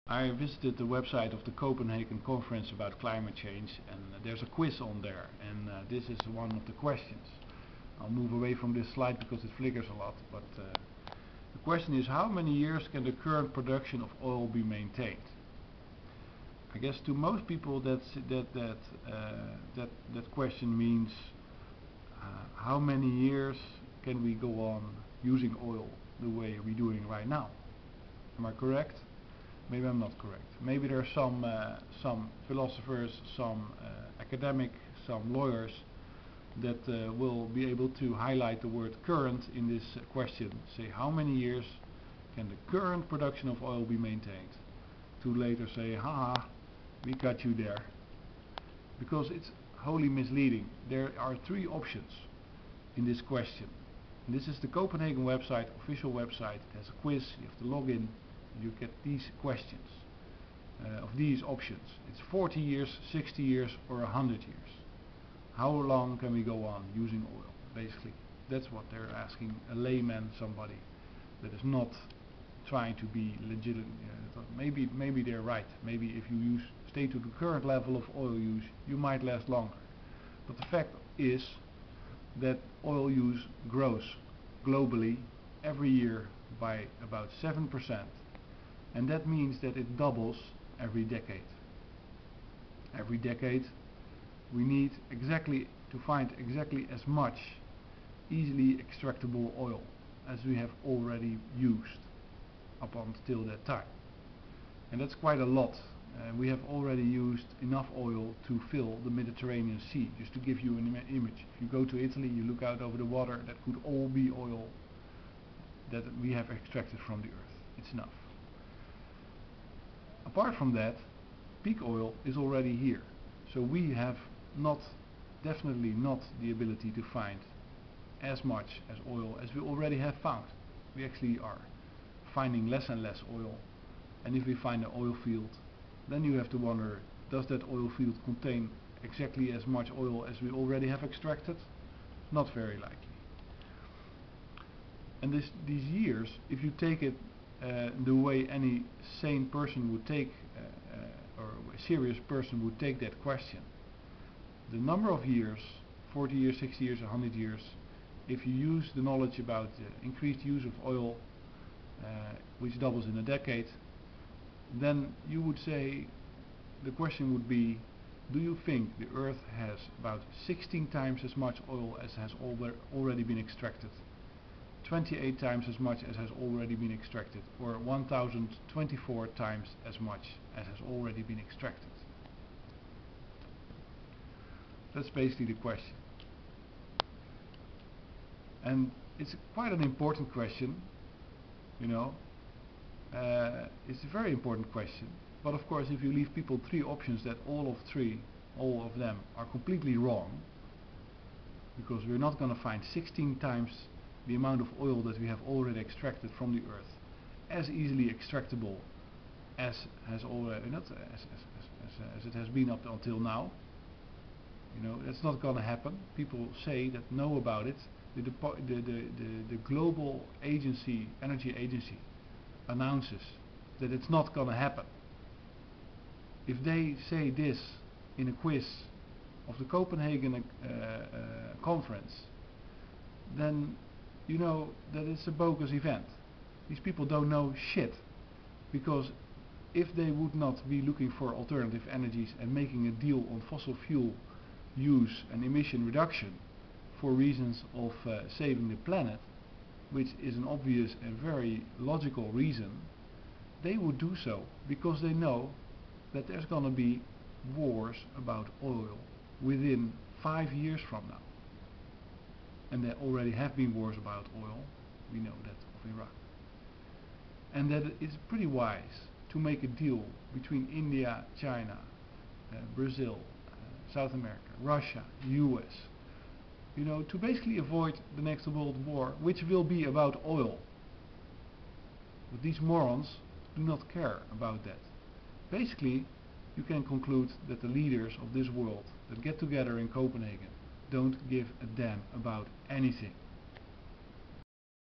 I visited the website of the Copenhagen conference about climate change, and there's a quiz on there, and this is one of the questions. I'll move away from this slide because it flickers a lot, but the question is, how many years can the current production of oil be maintained? I guess to most people that question means how many years can we go on using oil the way we're doing right now? Am I correct? Maybe I'm not correct. Maybe there are some philosophers, some academics, some lawyers that will be able to highlight the word current in this question. Say, how many years can the current production of oil be maintained? To later say, haha, we got you there. Because it's wholly misleading. There are three options in this question. And this is the Copenhagen website, official website. It has a quiz, you have to log in. You get these questions of these options. It's 40 years, 60 years, or 100 years. How long can we go on using oil? Basically, that's what they're asking a layman, somebody that is not trying to be legitimate. Maybe they're right. Maybe if you stay to the current level of oil use, you might last longer. But the fact is that oil use grows globally every year by about 7%. And that means that it doubles every decade. Every decade we need to find exactly as much easily extractable oil as we have already used up until that time. And that's quite a lot. We have already used enough oil to fill the Mediterranean Sea. Just to give you an image, if you go to Italy, you look out over the water, that could all be oil that we have extracted from the earth. It's enough. Apart from that, peak oil is already here. So we have definitely not the ability to find as much as oil as we already have found. We actually are finding less and less oil. And if we find an oil field, then you have to wonder, does that oil field contain exactly as much oil as we already have extracted? Not very likely. And these years, if you take it the way any sane person would take, or a serious person would take that question, the number of years, 40 years, 60 years, 100 years, if you use the knowledge about increased use of oil, which doubles in a decade, then you would say, the question would be, do you think the earth has about 16 times as much oil as has already been extracted? 28 times as much as has already been extracted, or 1024 times as much as has already been extracted? That's basically the question. And it's quite an important question, you know. It's a very important question, but of course if you leave people three options that all of them are completely wrong, because we're not going to find 16 times the amount of oil that we have already extracted from the earth as easily extractable as it has been up until now. You know, that's not going to happen. People say that know about it. The global energy agency announces that it's not going to happen. If they say this in a quiz of the Copenhagen conference, then you know that it's a bogus event. These people don't know shit, because if they would not be looking for alternative energies and making a deal on fossil fuel use and emission reduction for reasons of saving the planet, which is an obvious and very logical reason, they would do so because they know that there's going to be wars about oil within 5 years from now. And there already have been wars about oil, we know that, of Iraq. And that it's pretty wise to make a deal between India, China, Brazil, South America, Russia, US, you know, to basically avoid the next world war, which will be about oil. But these morons do not care about that. Basically, you can conclude that the leaders of this world that get together in Copenhagen don't give a damn about anything.